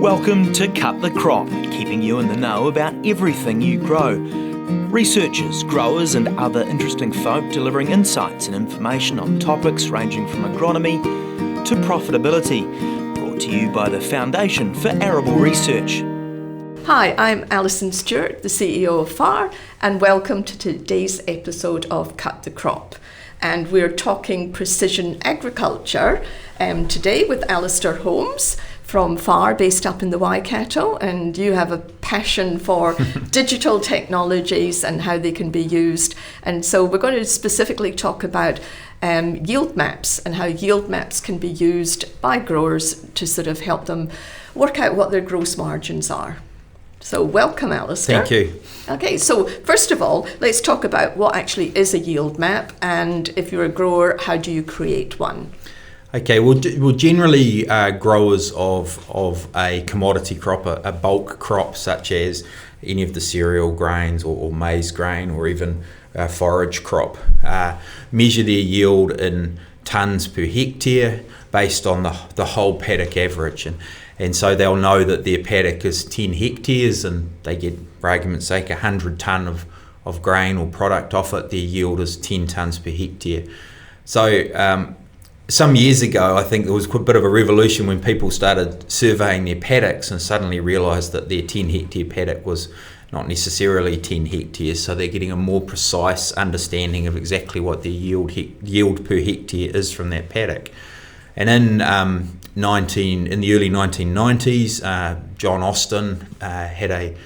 Welcome to Cut the Crop, keeping you in the know about everything you grow. Researchers, growers and other interesting folk delivering insights and information on topics ranging from agronomy to profitability. Brought to you by the Foundation for Arable Research. Hi, I'm Alison Stewart, the CEO of FAR, and welcome to today's episode of Cut the Crop. And we're talking precision agriculture today with Allister Holmes from FAR, based up in the Waikato, and you have a passion for digital technologies and how they can be used. And so we're going to specifically talk about yield maps and how yield maps can be used by growers to sort of help them work out what their gross margins are. So welcome, Allister. Thank you. Okay, so first of all, let's talk about what actually is a yield map, and if you're a grower, how do you create one? Okay, well generally growers of a commodity crop, a bulk crop such as any of the cereal grains or maize grain or even a forage crop, measure their yield in tonnes per hectare based on the whole paddock average. And so they'll know that their paddock is 10 hectares and they get, for argument's sake, 100 tonne of grain or product off it. Their yield is 10 tonnes per hectare. So some years ago, I think there was quite a bit of a revolution when people started surveying their paddocks and suddenly realised that their 10 hectare paddock was not necessarily 10 hectares, so they're getting a more precise understanding of exactly what their yield per hectare is from that paddock. And in the early 1990s, John Austin had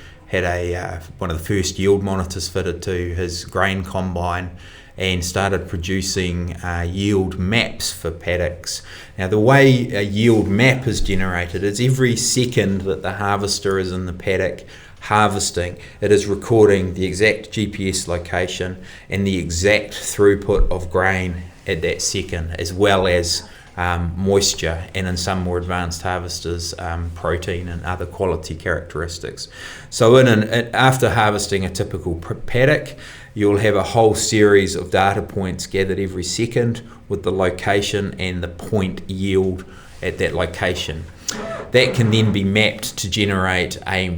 one of the first yield monitors fitted to his grain combine and started producing yield maps for paddocks. Now, the way a yield map is generated is every second that the harvester is in the paddock harvesting, it is recording the exact GPS location and the exact throughput of grain at that second, as well as moisture, and in some more advanced harvesters, protein and other quality characteristics. So after harvesting a typical paddock, you'll have a whole series of data points gathered every second with the location and the point yield at that location. That can then be mapped to generate a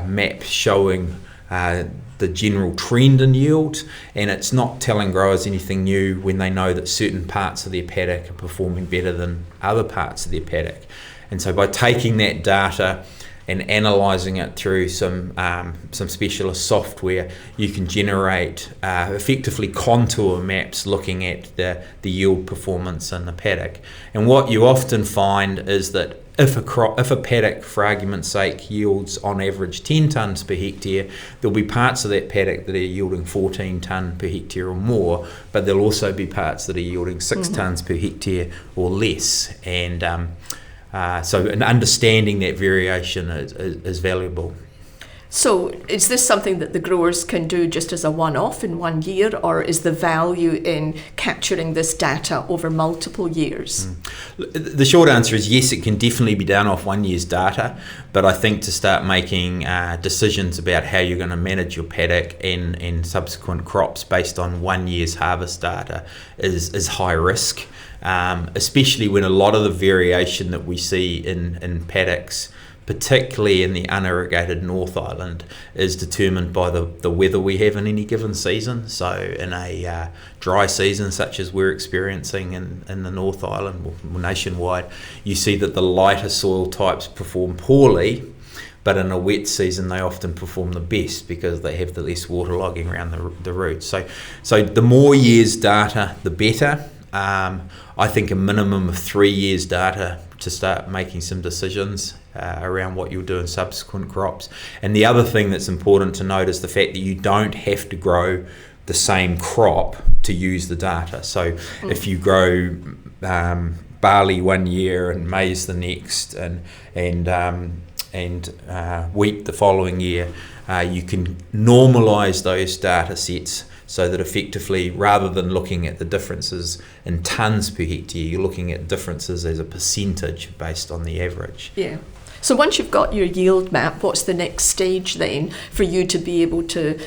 map showing the general trend in yield, and it's not telling growers anything new when they know that certain parts of their paddock are performing better than other parts of their paddock. And so by taking that data and analysing it through some specialist software, you can generate effectively contour maps looking at the yield performance in the paddock. And what you often find is that if a paddock, for argument's sake, yields on average 10 tonnes per hectare, there'll be parts of that paddock that are yielding 14 tonne per hectare or more, but there'll also be parts that are yielding 6 tonnes per hectare or less. And so understanding that variation is valuable. So is this something that the growers can do just as a one-off in 1 year, or is the value in capturing this data over multiple years? The short answer is yes, it can definitely be done off 1 year's data, but I think to start making decisions about how you're going to manage your paddock and subsequent crops based on 1 year's harvest data is high risk, especially when a lot of the variation that we see in paddocks, particularly in the unirrigated North Island, is determined by the weather we have in any given season. So in a dry season such as we're experiencing in the North Island or nationwide, you see that the lighter soil types perform poorly, but in a wet season they often perform the best because they have the less waterlogging around the roots. So the more years data, the better. I think a minimum of 3 years data to start making some decisions around what you'll do in subsequent crops. And the other thing that's important to note is the fact that you don't have to grow the same crop to use the data. So if you grow barley 1 year and maize the next and wheat the following year, you can normalise those data sets so that effectively, rather than looking at the differences in tonnes per hectare, you're looking at differences as a percentage based on the average. Yeah. So once you've got your yield map, what's the next stage then for you to be able to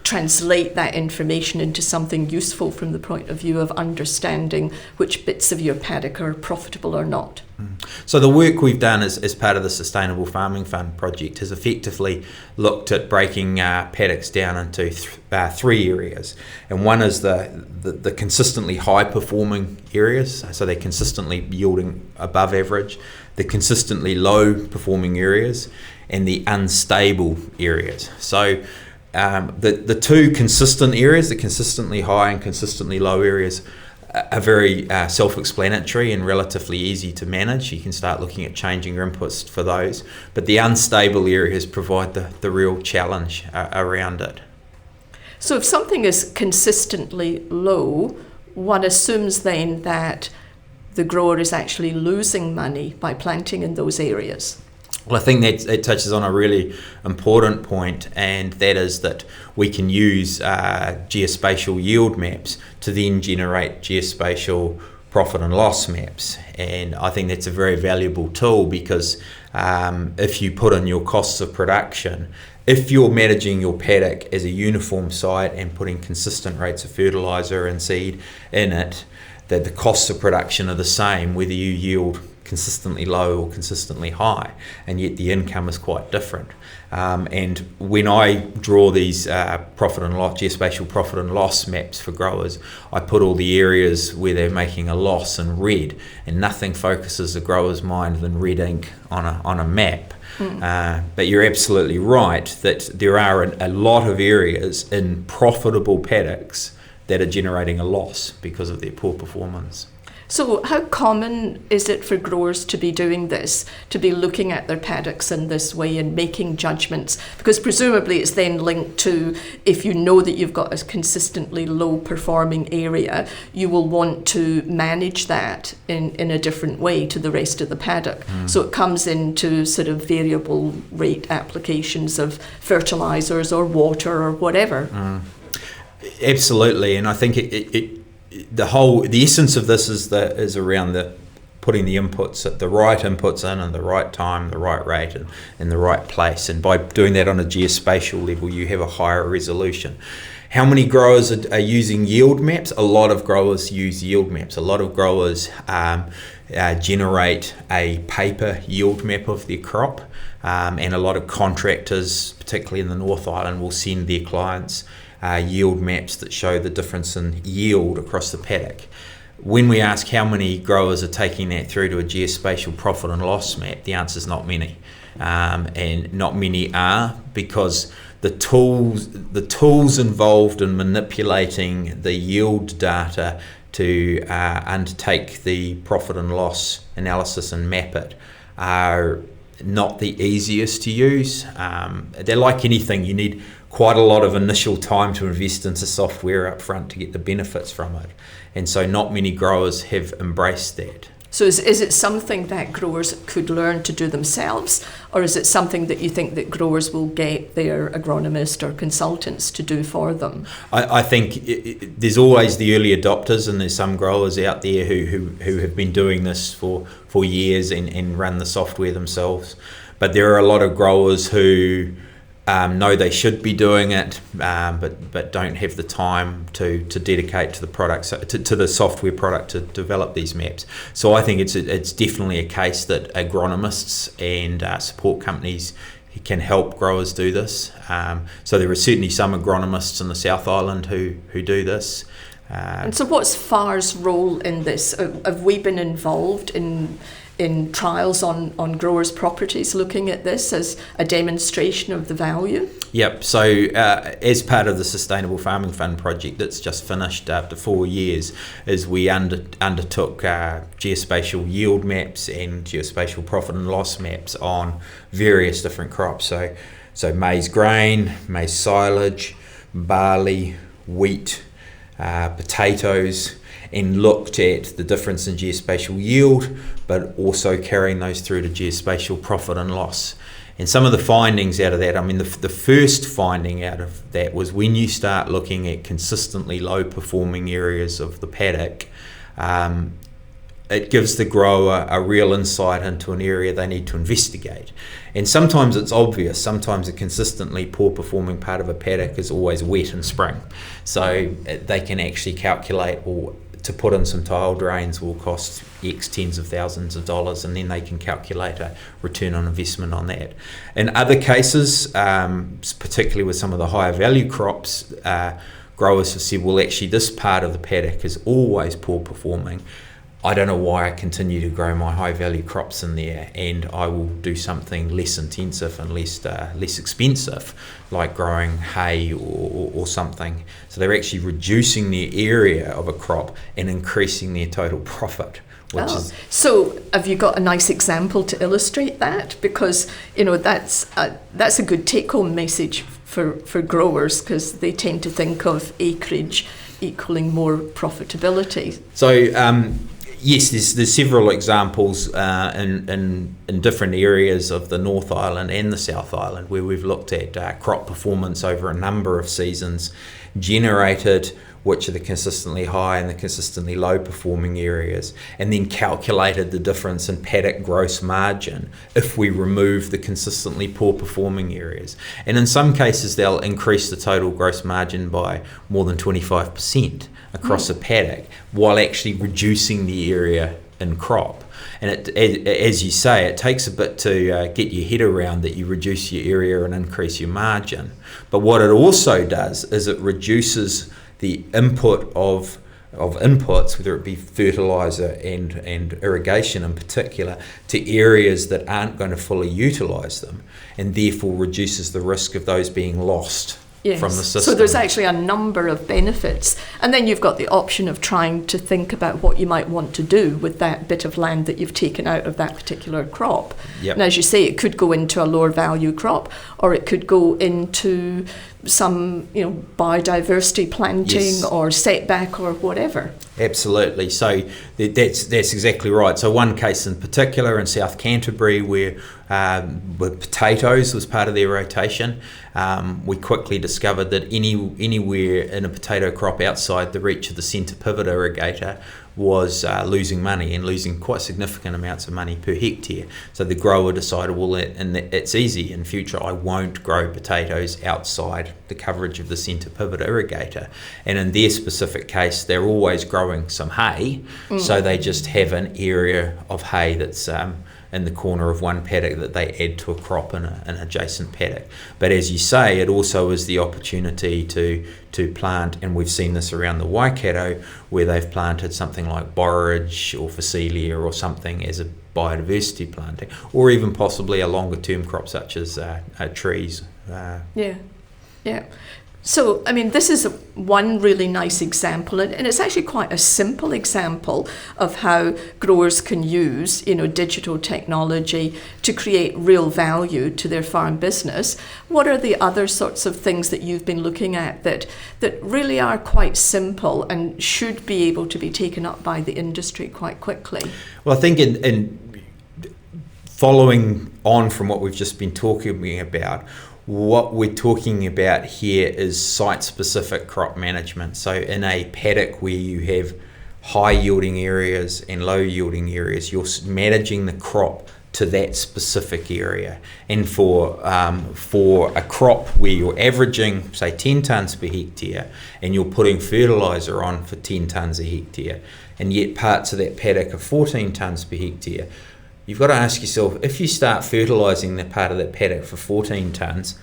translate that information into something useful from the point of view of understanding which bits of your paddock are profitable or not? So the work we've done as part of the Sustainable Farming Fund project has effectively looked at breaking paddocks down into three areas. And one is the consistently high performing areas, so they're consistently yielding above average, the consistently low performing areas, and the unstable areas. So the two consistent areas, the consistently high and consistently low areas, are very self-explanatory and relatively easy to manage. You can start looking at changing your inputs for those. But the unstable areas provide the real challenge around it. So if something is consistently low, one assumes then that the grower is actually losing money by planting in those areas. Well, I think that it touches on a really important point, and that is that we can use geospatial yield maps to then generate geospatial profit and loss maps. And I think that's a very valuable tool because if you put in your costs of production, if you're managing your paddock as a uniform site and putting consistent rates of fertiliser and seed in it, that the costs of production are the same whether you yield consistently low or consistently high, and yet the income is quite different. And when I draw these geospatial profit and loss maps for growers, I put all the areas where they're making a loss in red, and nothing focuses the grower's mind than red ink on a map. But you're absolutely right that there are a lot of areas in profitable paddocks that are generating a loss because of their poor performance. So how common is it for growers to be doing this, to be looking at their paddocks in this way and making judgments? Because presumably it's then linked to, if you know that you've got a consistently low performing area, you will want to manage that in a different way to the rest of the paddock. So it comes into sort of variable rate applications of fertilisers or water or whatever. Absolutely, and I think the essence of this is around putting the inputs at the right inputs in, and the right time, the right rate, and in the right place. And by doing that on a geospatial level, you have a higher resolution. How many growers are using yield maps? A lot of growers use yield maps. A lot of growers generate a paper yield map of their crop, and a lot of contractors, particularly in the North Island, will send their clients yield maps that show the difference in yield across the paddock. When we ask how many growers are taking that through to a geospatial profit and loss map, the answer is not many. And not many are, because the tools involved in manipulating the yield data to undertake the profit and loss analysis and map it are not the easiest to use. They're like anything, you need quite a lot of initial time to invest into software up front to get the benefits from it. And so not many growers have embraced that. So is it something that growers could learn to do themselves, or is it something that you think that growers will get their agronomist or consultants to do for them? I think there's always the early adopters, and there's some growers out there who have been doing this for years and run the software themselves. But there are a lot of growers who know they should be doing it, but don't have the time to dedicate to the product, to the software product to develop these maps. So I think it's definitely a case that agronomists and support companies can help growers do this. So there are certainly some agronomists in the South Island who do this. And so what's FAR's role in this? Have we been involved in trials on growers' properties looking at this as a demonstration of the value? Yep, so as part of the Sustainable Farming Fund project that's just finished after 4 years, is we undertook geospatial yield maps and geospatial profit and loss maps on various different crops. So maize grain, maize silage, barley, wheat, potatoes, and looked at the difference in geospatial yield, but also carrying those through to geospatial profit and loss. And some of the findings out of that, I mean, the first finding out of that was when you start looking at consistently low performing areas of the paddock, it gives the grower a real insight into an area they need to investigate. And sometimes it's obvious. Sometimes a consistently poor performing part of a paddock is always wet in spring. So they can actually calculate, or to put in some tile drains will cost X tens of thousands of dollars, and then they can calculate a return on investment on that. In other cases, particularly with some of the higher value crops, growers have said, well, actually this part of the paddock is always poor performing. I don't know why I continue to grow my high value crops in there, and I will do something less intensive and less expensive, like growing hay or something. So they're actually reducing the area of a crop and increasing their total profit. So have you got a nice example to illustrate that? Because that's a good take-home message for growers, because they tend to think of acreage equaling more profitability. So yes, there's several examples in different areas of the North Island and the South Island where we've looked at crop performance over a number of seasons, generated which are the consistently high and the consistently low performing areas, and then calculated the difference in paddock gross margin if we remove the consistently poor performing areas. And in some cases they'll increase the total gross margin by more than 25% across a paddock, while actually reducing the area in crop. And as you say, it takes a bit to get your head around that you reduce your area and increase your margin. But what it also does is it reduces the input of inputs, whether it be fertiliser and irrigation in particular, to areas that aren't going to fully utilise them, and therefore reduces the risk of those being lost. Yes. From the system. So there's actually a number of benefits. And then you've got the option of trying to think about what you might want to do with that bit of land that you've taken out of that particular crop. Yep. And as you say, it could go into a lower value crop, or it could go into some biodiversity planting, yes, or setback or whatever. Absolutely. So that's exactly right. So one case in particular in South Canterbury where potatoes was part of their rotation, we quickly discovered that anywhere in a potato crop outside the reach of the centre pivot irrigator was losing money, and losing quite significant amounts of money per hectare. So the grower decided, well, it's easy. In future, I won't grow potatoes outside the coverage of the centre pivot irrigator. And in their specific case, they're always growing some hay, so they just have an area of hay that's in the corner of one paddock that they add to a crop in an adjacent paddock. But as you say, it also is the opportunity to plant, and we've seen this around the Waikato, where they've planted something like borage or phacelia or something as a biodiversity planting, or even possibly a longer term crop such as trees. Yeah. So, this is one really nice example, and it's actually quite a simple example of how growers can use, digital technology to create real value to their farm business. What are the other sorts of things that you've been looking at that really are quite simple and should be able to be taken up by the industry quite quickly? Well, I think in following on from what we've just been talking about, what we're talking about here is site-specific crop management. So in a paddock where you have high-yielding areas and low-yielding areas, you're managing the crop to that specific area. And for a crop where you're averaging, say, 10 tonnes per hectare, and you're putting fertiliser on for 10 tonnes a hectare, and yet parts of that paddock are 14 tonnes per hectare, you've got to ask yourself, if you start fertilising the part of that paddock for 14 tonnes,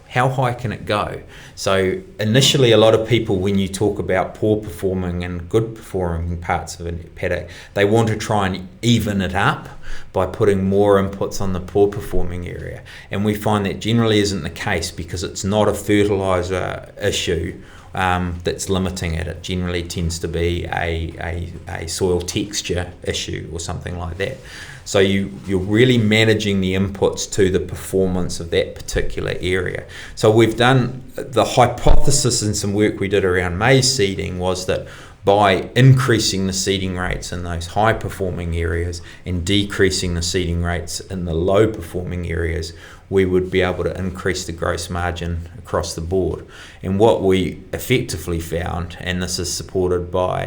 how high can it go? So initially, a lot of people, when you talk about poor performing and good performing parts of a paddock, they want to try and even it up by putting more inputs on the poor performing area. And we find that generally isn't the case, because it's not a fertiliser issue that's limiting it. It generally tends to be a soil texture issue or something like that. So you're really managing the inputs to the performance of that particular area. So we've done the hypothesis in some work we did around maize seeding was that by increasing the seeding rates in those high performing areas and decreasing the seeding rates in the low performing areas, we would be able to increase the gross margin across the board. And what we effectively found, and this is supported by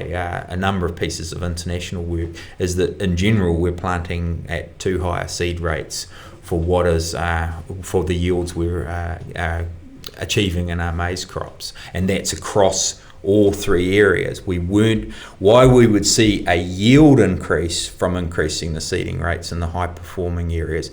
a number of pieces of international work, is that in general we're planting at too high seed rates for what is for the yields we're achieving in our maize crops, and that's across all three areas. Why we would see a yield increase from increasing the seeding rates in the high performing areas.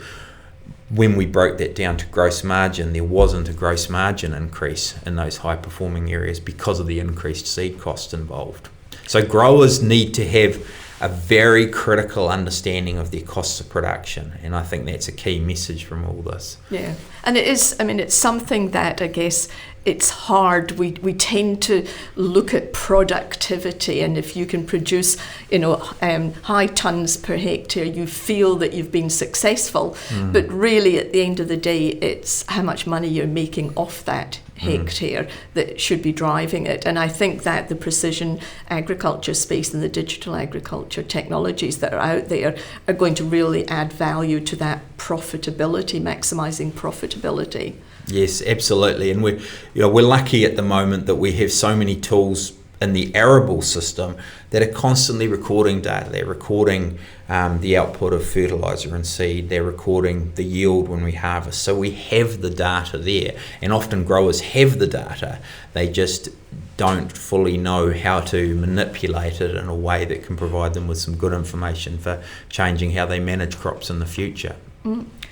When we broke that down to gross margin, there wasn't a gross margin increase in those high performing areas because of the increased seed cost involved. So growers need to have a very critical understanding of their costs of production, and I think that's a key message from all this. Yeah, and it is, I mean, it's something that I guess it's hard. We tend to look at productivity, and if you can produce, high tons per hectare, you feel that you've been successful. But really, at the end of the day, it's how much money you're making off that hectare that should be driving it. And I think that the precision agriculture space and the digital agriculture technologies that are out there are going to really add value to that profitability, maximising profitability. Yes, absolutely. And we're lucky at the moment that we have so many tools in the arable system that are constantly recording data. They're recording the output of fertiliser and seed. They're recording the yield when we harvest. So we have the data there, and often growers have the data. They just don't fully know how to manipulate it in a way that can provide them with some good information for changing how they manage crops in the future.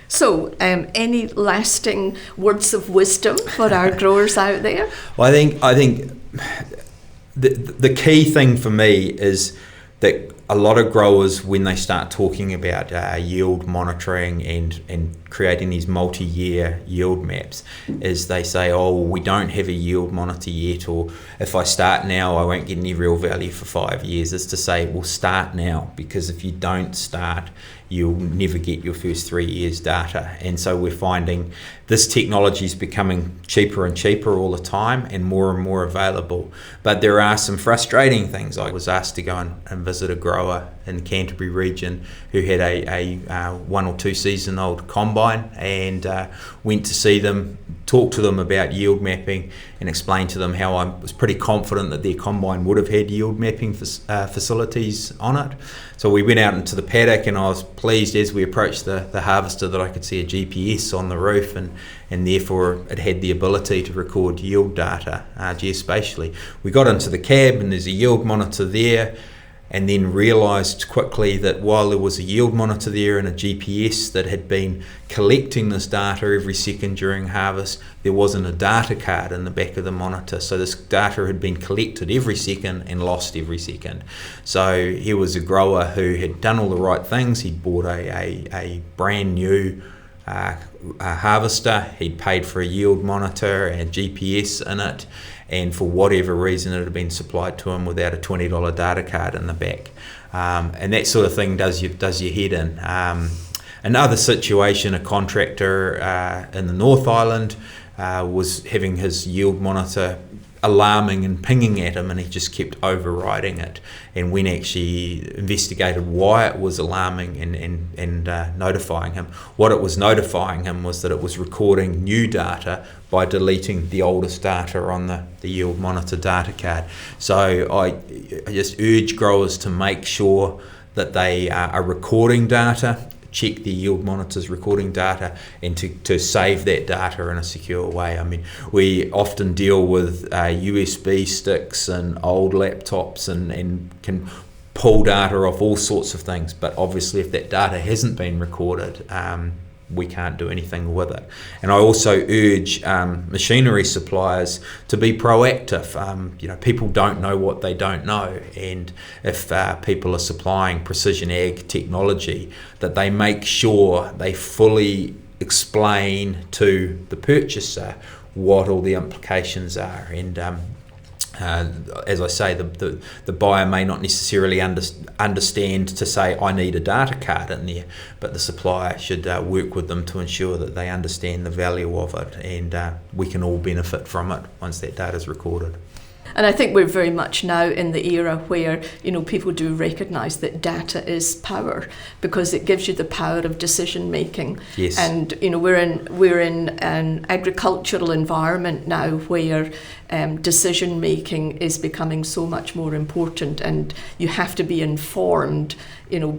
So, any lasting words of wisdom for our growers out there? Well, I think the key thing for me is that a lot of growers, when they start talking about yield monitoring and creating these multi-year yield maps, is they say, oh, we don't have a yield monitor yet, or if I start now, I won't get any real value for 5 years. Is to say, well, start now, because if you don't start, you'll never get your first 3 years data. And so we're finding this technology is becoming cheaper and cheaper all the time and more available. But there are some frustrating things. I was asked to go and visit a grower in the Canterbury region who had a 1 or 2 season old combine, and went to see them, talk to them about yield mapping, and explain to them how I was pretty confident that their combine would have had yield mapping facilities on it. So we went out into the paddock, and I was pleased as we approached the harvester that I could see a GPS on the roof, and therefore it had the ability to record yield data geospatially. We got into the cab, and there's a yield monitor there, and then realised quickly that while there was a yield monitor there and a GPS that had been collecting this data every second during harvest, there wasn't a data card in the back of the monitor. So this data had been collected every second and lost every second. So here was a grower who had done all the right things. He'd bought a brand new harvester, he'd paid for a yield monitor and GPS in it, and for whatever reason it had been supplied to him without a $20 data card in the back. And that sort of thing does your head in. Another situation, a contractor in the North Island was having his yield monitor alarming and pinging at him, and he just kept overriding it. And when actually investigated why it was alarming and notifying him, what it was notifying him was that it was recording new data by deleting the oldest data on the yield monitor data card. So I just urge growers to make sure that they are recording data, check the yield monitors recording data, and to save that data in a secure way. I mean, we often deal with USB sticks and old laptops and can pull data off all sorts of things, but obviously if that data hasn't been recorded, we can't do anything with it. And I also urge machinery suppliers to be proactive. People don't know what they don't know, and if people are supplying precision ag technology, that they make sure they fully explain to the purchaser what all the implications are. And as I say, the buyer may not necessarily understand to say, I need a data card in there, but the supplier should work with them to ensure that they understand the value of it, and we can all benefit from it once that data is recorded. And I think we're very much now in the era where, people do recognise that data is power, because it gives you the power of decision making. Yes. And we're in an agricultural environment now where decision making is becoming so much more important, and you have to be informed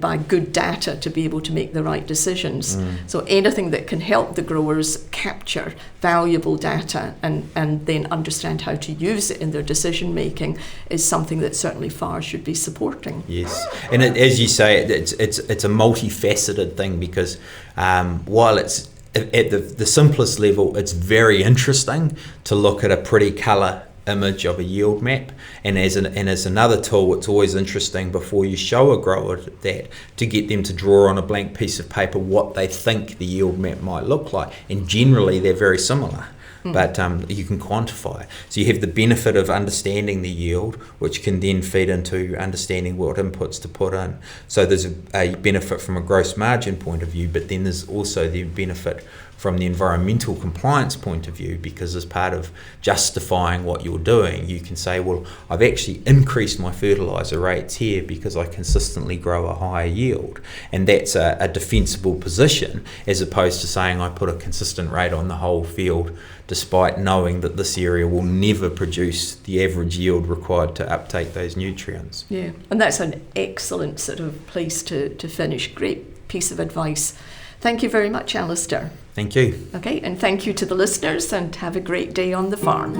by good data to be able to make the right decisions. So anything that can help the growers capture valuable data and then understand how to use it in their decision making is something that certainly FAR should be supporting. Yes, and as you say, it's a multifaceted thing, because while it's at the simplest level, it's very interesting to look at a pretty colour image of a yield map, and as another tool, it's always interesting before you show a grower that to get them to draw on a blank piece of paper what they think the yield map might look like, and generally they're very similar. But you can quantify. So you have the benefit of understanding the yield, which can then feed into understanding what inputs to put in. So there's a benefit from a gross margin point of view, but then there's also the benefit from the environmental compliance point of view, because as part of justifying what you're doing, you can say, well, I've actually increased my fertiliser rates here because I consistently grow a higher yield. And that's a defensible position, as opposed to saying I put a consistent rate on the whole field despite knowing that this area will never produce the average yield required to uptake those nutrients. Yeah, and that's an excellent sort of place to finish. Great piece of advice. Thank you very much, Allister. Thank you. Okay, and thank you to the listeners, and have a great day on the farm.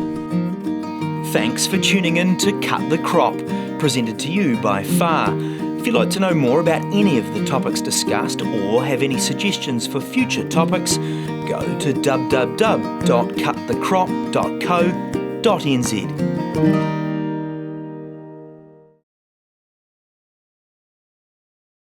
Thanks for tuning in to Cut the Crop, presented to you by FAR. If you'd like to know more about any of the topics discussed or have any suggestions for future topics, go to www.cutthecrop.co.nz.